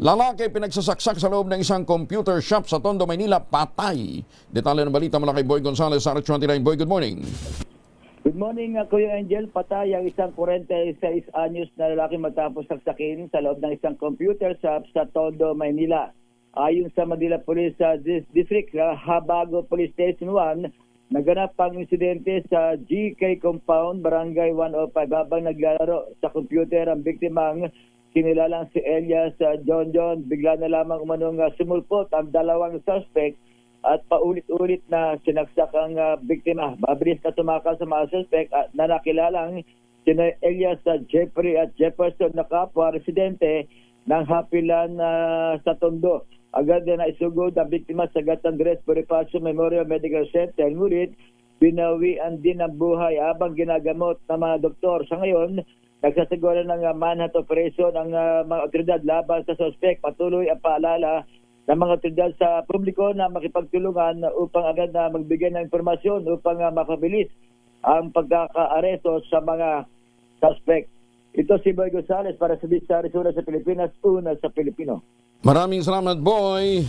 Lalaki pinagsasaksak sa loob ng isang computer shop sa Tondo, Maynila, patay. Detalye ng balita mula kay Boy Gonzales sa RH29. Boy, good morning. Good morning, Kuya Angel. Patay ang isang 46 anyos na lalaki matapos saksakin sa loob ng isang computer shop sa Tondo, Maynila. Ayon sa Manila Police District, Habago Police Station 1, naganap ang insidente sa GK Compound, Barangay 105 habang naglalaro sa computer ang biktimang kinilalang si Elias John. Bigla na lamang umanong sumulpot ang dalawang suspect at paulit-ulit na sinaksak ang biktima. Mabilis na tumakas sa mga suspect at na nakilalang sina Elias Jeffrey at Jefferson na kapwa residente ng Hapilan sa Tondo. Agad na isugod ang biktima sa Gatandres Bonifacio Memorial Medical Center. Ngunit binawian din ang buhay habang ginagamot ng mga doktor. Sa ngayon, nagsasagura ng manhunt operation ang mga otoridad laban sa suspect. Patuloy ang paalala ng mga otoridad sa publiko na makipagtulungan upang agad na magbigay ng informasyon upang mapabilis ang pagkakaaresto sa mga suspect. Ito si Boy Gonzales para sa Arizona sa Pilipinas, una sa Pilipino. Maraming salamat, Boy.